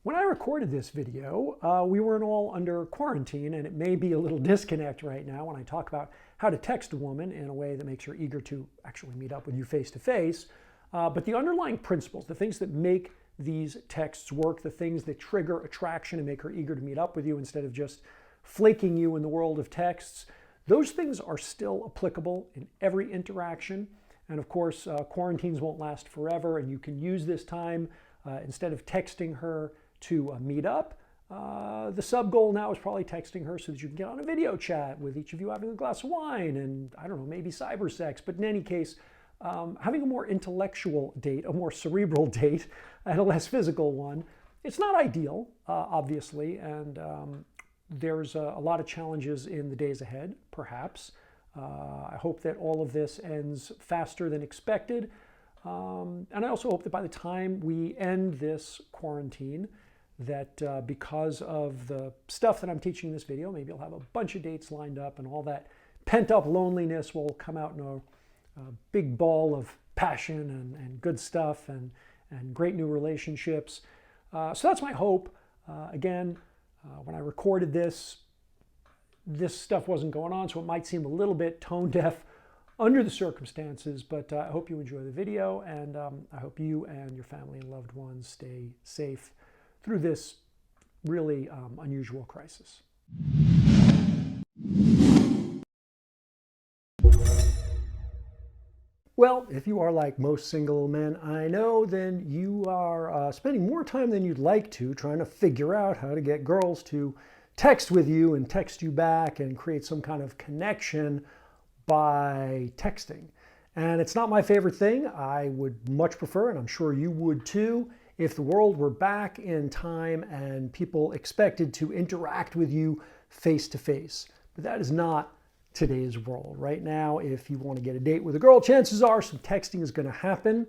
When I recorded this video, we weren't all under quarantine, and it may be a little disconnect right now when I talk about how to text a woman in a way that makes her eager to actually meet up with you face to face. But the underlying principles, the things that make these texts work, the things that trigger attraction and make her eager to meet up with you instead of just flaking you in the world of texts, those things are still applicable in every interaction. And of course, quarantines won't last forever, and you can use this time instead of texting her to meet up. The sub goal now is probably texting her so that you can get on a video chat with each of you having a glass of wine and, I don't know, maybe cyber sex. But in any case, having a more intellectual date, a more cerebral date, and a less physical one, it's not ideal, obviously, and there's a lot of challenges in the days ahead, perhaps. I hope that all of this ends faster than expected. And I also hope that by the time we end this quarantine, that because of the stuff that I'm teaching in this video, maybe I'll have a bunch of dates lined up and all that pent-up loneliness will come out in a big ball of passion and good stuff and great new relationships. So that's my hope. Again, when I recorded this stuff wasn't going on, so it might seem a little bit tone deaf under the circumstances, but I hope you enjoy the video, and I hope you and your family and loved ones stay safe through this really unusual crisis. Well, if you are like most single men I know, then you are spending more time than you'd like to trying to figure out how to get girls to text with you and text you back and create some kind of connection by texting. And it's not my favorite thing. I would much prefer, and I'm sure you would too, if the world were back in time and people expected to interact with you face to face. But that is not today's world. Right now, if you want to get a date with a girl, chances are some texting is going to happen.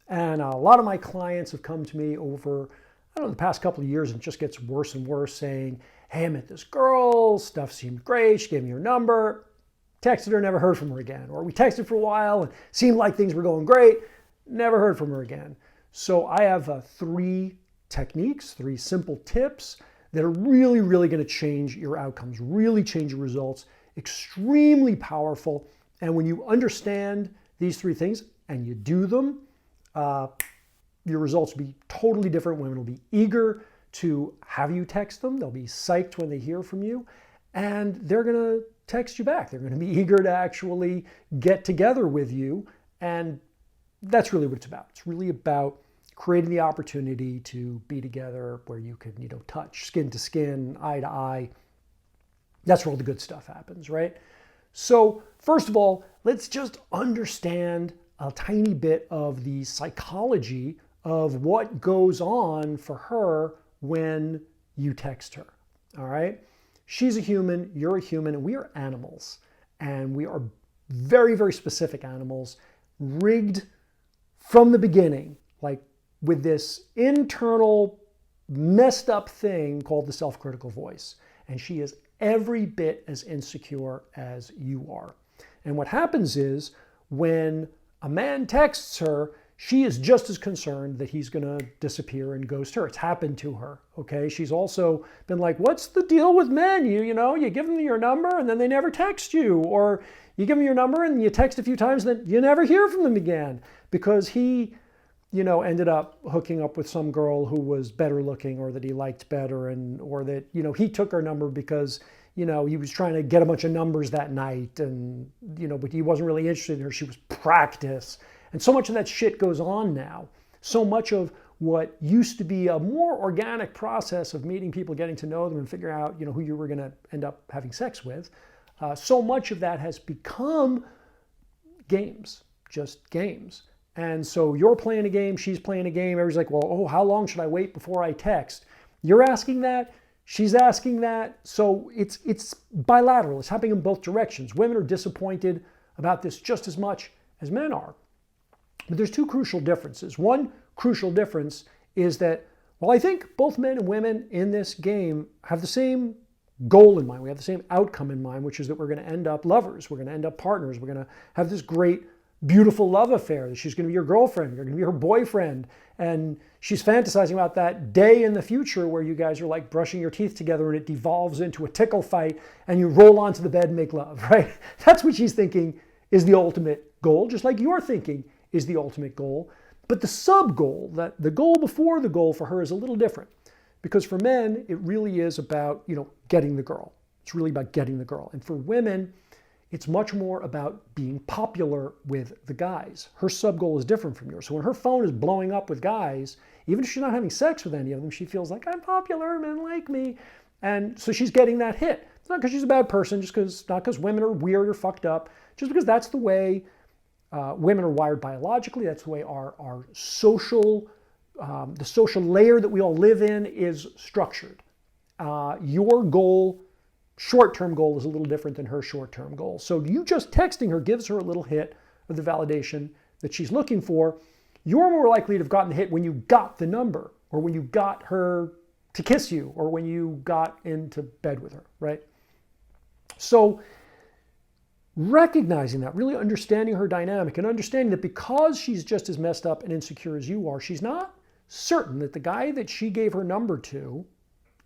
And a lot of my clients have come to me over, I don't know, the past couple of years, and it just gets worse and worse, saying, hey, I met this girl, stuff seemed great, she gave me her number, texted her, never heard from her again. Or we texted for a while and seemed like things were going great, never heard from her again. So I have three techniques, three simple tips that are really, really going to change your outcomes, really change your results, extremely powerful. And when you understand these three things and you do them, your results will be totally different. Women will be eager to have you text them. They'll be psyched when they hear from you, and they're going to text you back. They're going to be eager to actually get together with you. And that's really what it's about. It's really about creating the opportunity to be together where you can, touch skin to skin, eye to eye. That's where all the good stuff happens, right? So first of all, let's just understand a tiny bit of the psychology of what goes on for her when you text her, all right? She's a human, you're a human, and we are animals. And we are very, very specific animals, rigged from the beginning, like with this internal messed up thing called the self-critical voice. And she is every bit as insecure as you are. And what happens is when a man texts her, she is just as concerned that he's going to disappear and ghost her. It's happened to her, okay? She's also been like, what's the deal with men? You give them your number and then they never text you. Or you give them your number and you text a few times and then you never hear from them again because he ended up hooking up with some girl who was better looking or that he liked better, or that, he took her number because, he was trying to get a bunch of numbers that night and, but he wasn't really interested in her. She was practice. And so much of that shit goes on now. So much of what used to be a more organic process of meeting people, getting to know them and figuring out, who you were going to end up having sex with. So much of that has become games, just games. And so you're playing a game, she's playing a game. Everybody's like, well, how long should I wait before I text? You're asking that, she's asking that. So it's bilateral. It's happening in both directions. Women are disappointed about this just as much as men are. But there's two crucial differences. One crucial difference is that, I think both men and women in this game have the same goal in mind. We have the same outcome in mind, which is that we're going to end up lovers. We're going to end up partners. We're going to have this great beautiful love affair, that she's going to be your girlfriend, you're going to be her boyfriend, and she's fantasizing about that day in the future where you guys are like brushing your teeth together and it devolves into a tickle fight and you roll onto the bed and make love, right? That's what she's thinking is the ultimate goal, just like you're thinking is the ultimate goal. But the sub-goal, that the goal before the goal for her is a little different. Because for men, it really is about, getting the girl. It's really about getting the girl. And for women, it's much more about being popular with the guys. Her sub-goal is different from yours. So when her phone is blowing up with guys, even if she's not having sex with any of them, she feels like, I'm popular, men like me. And so she's getting that hit. It's not because she's a bad person, not because women are weird or fucked up, just because that's the way women are wired biologically. That's the way our social, the social layer that we all live in is structured. Your goal, short-term goal, is a little different than her short-term goal. So you just texting her gives her a little hit of the validation that she's looking for. You're more likely to have gotten the hit when you got the number, or when you got her to kiss you, or when you got into bed with her, right? So recognizing that, really understanding her dynamic, and understanding that because she's just as messed up and insecure as you are, she's not certain that the guy that she gave her number to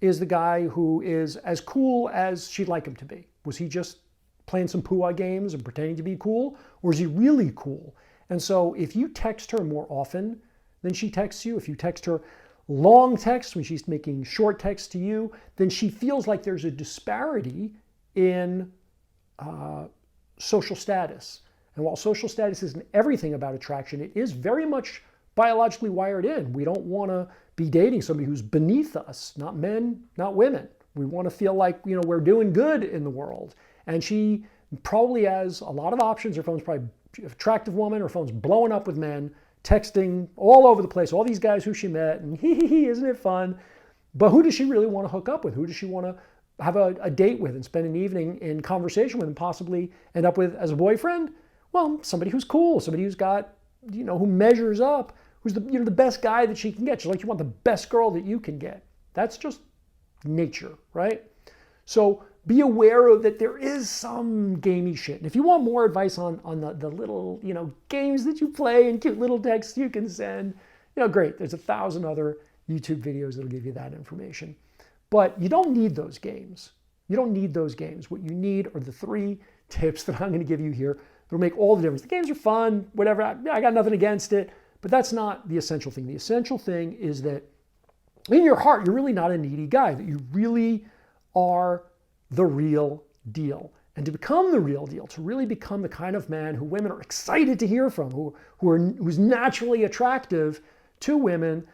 is the guy who is as cool as she'd like him to be. Was he just playing some poo-ah games and pretending to be cool? Or is he really cool? And so if you text her more often than she texts you, if you text her long texts when she's making short texts to you, then she feels like there's a disparity in social status. And while social status isn't everything about attraction, it is very much biologically wired in. We don't want to be dating somebody who's beneath us, not men, not women. We want to feel like, we're doing good in the world. And she probably has a lot of options. Her phone's probably an attractive woman. Her phone's blowing up with men, texting all over the place, all these guys who she met, and isn't it fun? But who does she really want to hook up with? Who does she want to have a date with and spend an evening in conversation with and possibly end up with as a boyfriend? Well, somebody who's cool, somebody who's got, who measures up, who's the best guy that she can get. Just like you want the best girl that you can get. That's just nature, right? So be aware of that there is some gamey shit. And if you want more advice on the little, games that you play and cute little texts you can send, great. There's 1,000 other YouTube videos that'll give you that information. But you don't need those games. You don't need those games. What you need are the 3 tips that I'm going to give you here that'll make all the difference. The games are fun, whatever. I got nothing against it. But that's not the essential thing. The essential thing is that in your heart, you're really not a needy guy, that you really are the real deal. And to become the real deal, to really become the kind of man who women are excited to hear from, who's naturally attractive to women,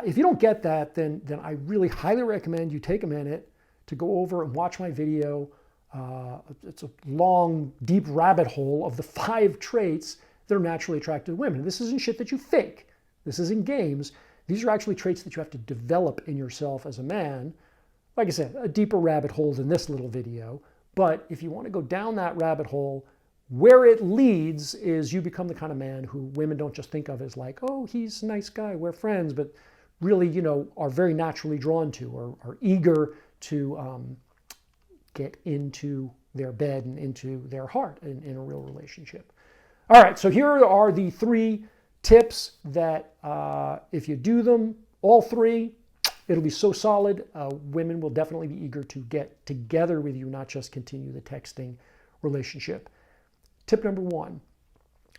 if you don't get that, then I really highly recommend you take a minute to go over and watch my video. It's a long, deep rabbit hole of the 5 traits that are naturally attracted to women. This isn't shit that you fake. This isn't games. These are actually traits that you have to develop in yourself as a man. Like I said, a deeper rabbit hole than this little video. But if you want to go down that rabbit hole, where it leads is you become the kind of man who women don't just think of as like, oh, he's a nice guy, we're friends, but really, are very naturally drawn to or are eager to get into their bed and into their heart in a real relationship. All right, so here are the 3 tips that if you do them, all 3, it'll be so solid. Women will definitely be eager to get together with you, not just continue the texting relationship. Tip number 1,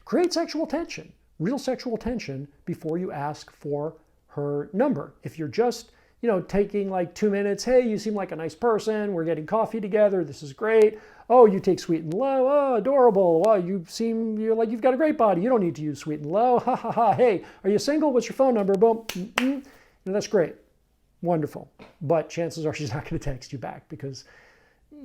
create sexual tension, real sexual tension before you ask for her number. If you're just, taking like 2 minutes, hey, you seem like a nice person, we're getting coffee together, this is great. Oh, you take sweet and low, oh, adorable. Well, you're like you've got a great body, you don't need to use sweet and low, ha ha ha. Hey, are you single? What's your phone number? Boom. That's great, wonderful. But chances are she's not going to text you back because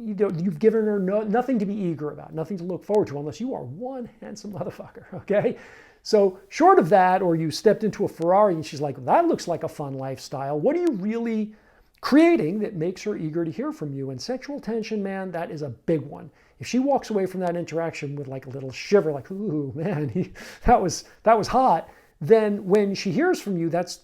you've given her nothing to be eager about, nothing to look forward to unless you are one handsome motherfucker, okay? So short of that, or you stepped into a Ferrari and she's like, that looks like a fun lifestyle. What are you really creating that makes her eager to hear from you? And sexual tension, man, that is a big one. If she walks away from that interaction with like a little shiver, like, ooh, man, that was hot, then when she hears from you, that's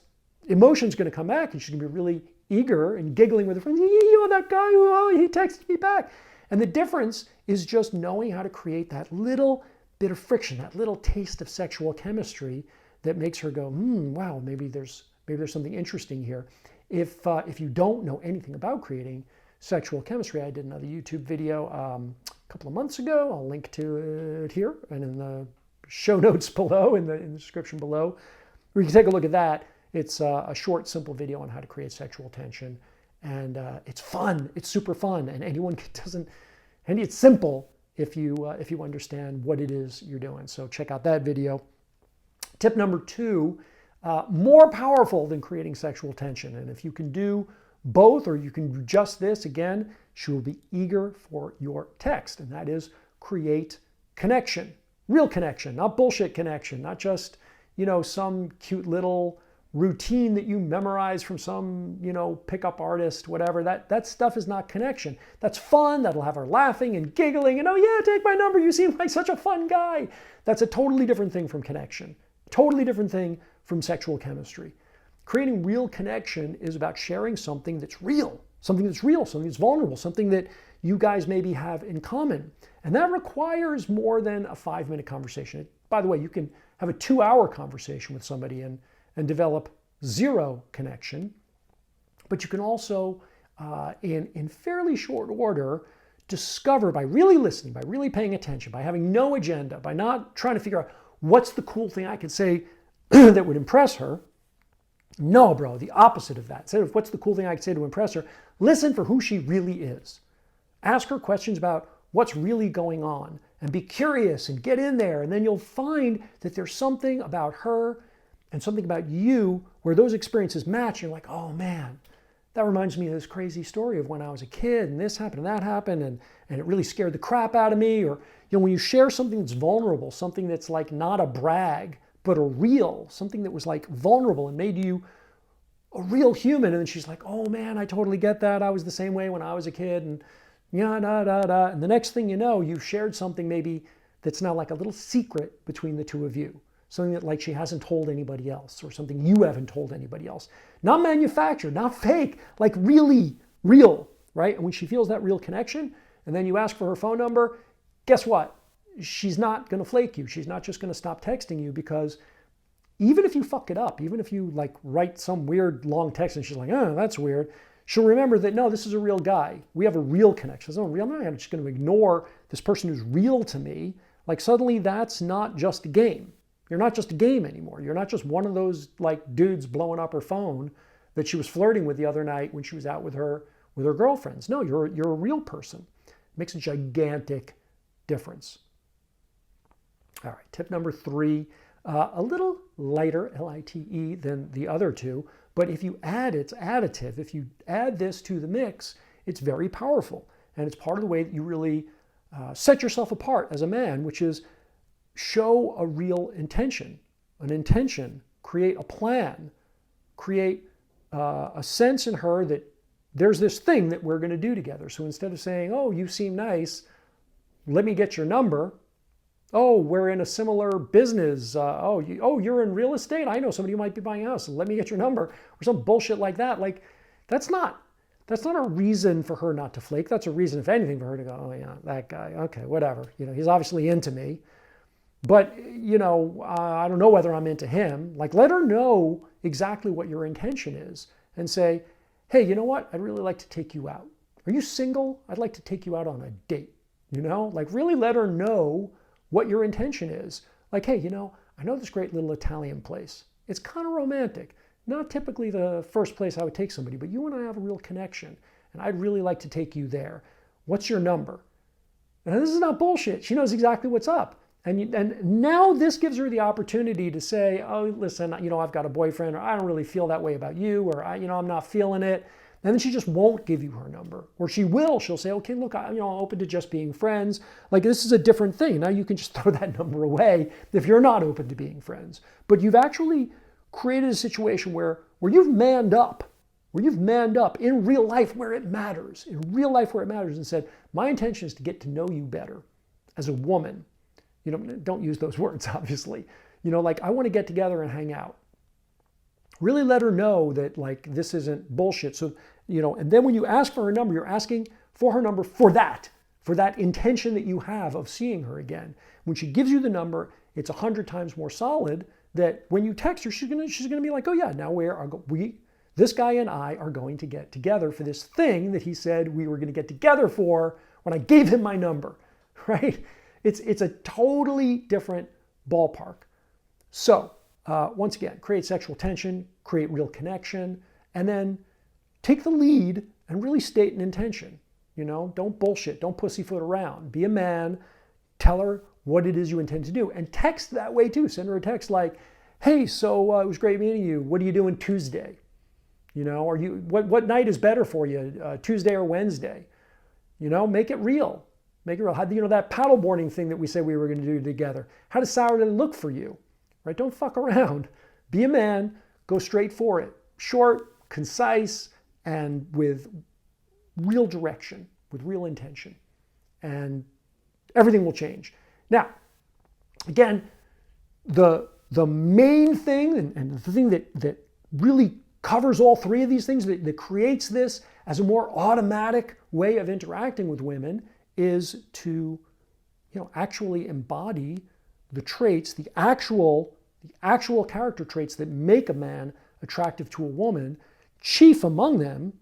emotion's going to come back and she's going to be really eager and giggling with her friends. You know that guy, oh, he texted me back. And the difference is just knowing how to create that little bit of friction, that little taste of sexual chemistry that makes her go, wow, maybe there's something interesting here. If you don't know anything about creating sexual chemistry, I did another YouTube video a couple of months ago. I'll link to it here and in the show notes below, in the description below, where you can take a look at that. It's a short, simple video on how to create sexual tension. And it's fun. It's super fun. And and it's simple if you understand what it is you're doing. So check out that video. Tip number 2, more powerful than creating sexual tension. And if you can do both, or you can do just this, again, she will be eager for your text. And that is create connection, real connection, not bullshit connection, not just, some cute little routine that you memorize from some, pickup artist, whatever. That stuff is not connection. That's fun. That'll have her laughing and giggling and, oh yeah, take my number. You seem like such a fun guy. That's a totally different thing from connection. Totally different thing from sexual chemistry. Creating real connection is about sharing something that's real, something that's vulnerable, something that you guys maybe have in common. And that requires more than a 5-minute conversation. By the way, you can have a 2-hour conversation with somebody and develop zero connection. But you can also, in fairly short order, discover, by really listening, by really paying attention, by having no agenda, by not trying to figure out what's the cool thing I could say that would impress her. No, bro, the opposite of that. Instead of what's the cool thing I could say to impress her, listen for who she really is. Ask her questions about what's really going on and be curious and get in there. And then you'll find that there's something about her and something about you where those experiences match. You're like, oh man, that reminds me of this crazy story of when I was a kid and this happened and that happened and it really scared the crap out of me. Or, when you share something that's vulnerable, something that's like not a brag, but a real, something that was like vulnerable and made you a real human. And then she's like, oh man, I totally get that. I was the same way when I was a kid. And and the next thing you know, you've shared something maybe that's now like a little secret between the two of you. Something that like she hasn't told anybody else, or something you haven't told anybody else. Not manufactured, not fake, like really real, right? And when she feels that real connection, and then you ask for her phone number, guess what? She's not going to flake you. She's not just going to stop texting you, because even if you fuck it up, even if you like write some weird long text and she's like, oh, that's weird, she'll remember that, no, this is a real guy. We have a real connection. It's not real. I'm just going to ignore this person who's real to me. Like suddenly that's not just a game. You're not just a game anymore. You're not just one of those like dudes blowing up her phone that she was flirting with the other night when she was out with her girlfriends. No, you're a real person. It makes a gigantic difference. All right, tip number 3, a little lighter, L-I-T-E, than the other two, but if you add, it's additive. If you add this to the mix, it's very powerful. And it's part of the way that you really set yourself apart as a man, which is show a real intention, create a plan, create a sense in her that there's this thing that we're going to do together. So instead of saying, oh, you seem nice, let me get your number. Oh, we're in a similar business. You're in real estate. I know somebody who might be buying a house. Let me get your number, or some bullshit like that. Like, that's not a reason for her not to flake. That's a reason, if anything, for her to go, oh yeah, that guy. Okay, whatever. He's obviously into me, but I don't know whether I'm into him. Like, let her know exactly what your intention is, and say, hey, you know what? I'd really like to take you out. Are you single? I'd like to take you out on a date. Like really let her know what your intention is. Like, hey, I know this great little Italian place. It's kind of romantic. Not typically the first place I would take somebody, but you and I have a real connection, and I'd really like to take you there. What's your number? And this is not bullshit. She knows exactly what's up. And now this gives her the opportunity to say, oh, listen, I've got a boyfriend, or I don't really feel that way about you, or I'm not feeling it. And then she just won't give you her number. Or she will. She'll say, okay, look, I'm open to just being friends. Like, this is a different thing. Now you can just throw that number away if you're not open to being friends. But you've actually created a situation where you've manned up, in real life where it matters, and said, my intention is to get to know you better as a woman. Don't use those words, obviously. Like, I want to get together and hang out. Really let her know that, like, this isn't bullshit. So, and then when you ask for her number, you're asking for her number for that, for that intention that you have of seeing her again. When she gives you the number, it's 100 times more solid that when you text her, she's gonna be like, oh yeah, now this guy and I are going to get together for this thing that he said we were gonna get together for when I gave him my number, right? It's a totally different ballpark. So once again, create sexual tension, create real connection, and then take the lead and really state an intention. You know, don't bullshit, don't pussyfoot around. Be a man, tell her what it is you intend to do, and text that way too. Send her a text like, hey, so it was great meeting you. What are you doing Tuesday? You know, what night is better for you, Tuesday or Wednesday? You know, make it real. Make it real. How, you know, that paddleboarding thing that we said we were going to do together. How does Saturday look for you? Right? Don't fuck around. Be a man. Go straight for it. Short, concise, and with real direction, with real intention. And everything will change. Now, again, the main thing and the thing that really covers all three of these things, that creates this as a more automatic way of interacting with women, is to, you know, actually embody the traits, the actual character traits that make a man attractive to a woman. Chief among them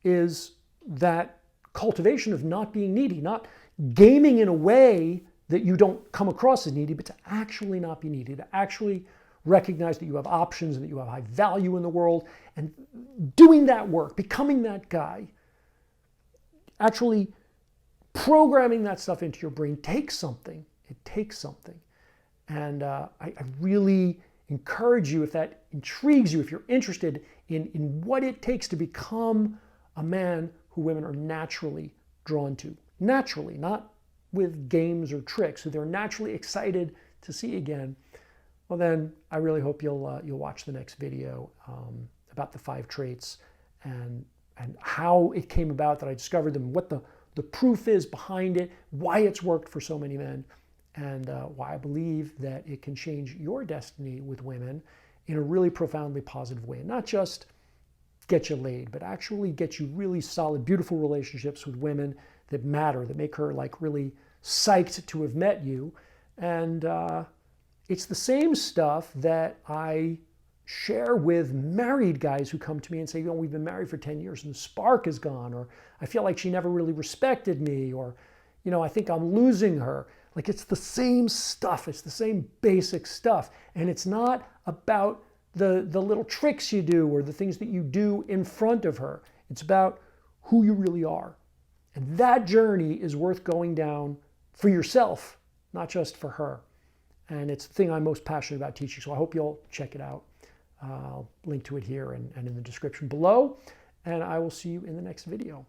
is that cultivation of not being needy, not gaming in a way that you don't come across as needy, but to actually not be needy, to actually recognize that you have options and that you have high value in the world, and doing that work, becoming that guy, actually programming that stuff into your brain takes something. It takes something. And I really encourage you, if that intrigues you, if you're interested in what it takes to become a man who women are naturally drawn to. Naturally, not with games or tricks, who they're naturally excited to see again. Well then, I really hope you'll watch the next video about the 5 traits and how it came about that I discovered them, what the proof is behind it, why it's worked for so many men, and why I believe that it can change your destiny with women in a really profoundly positive way. Not just get you laid, but actually get you really solid, beautiful relationships with women that matter, that make her like really psyched to have met you. And it's the same stuff that I share with married guys who come to me and say, you know, we've been married for 10 years and the spark is gone, or I feel like she never really respected me, or, you know, I think I'm losing her. Like, it's the same stuff. It's the same basic stuff. And it's not about the little tricks you do or the things that you do in front of her. It's about who you really are. And that journey is worth going down for yourself, not just for her. And it's the thing I'm most passionate about teaching. So I hope you'll check it out. I'll link to it here and in the description below. And I will see you in the next video.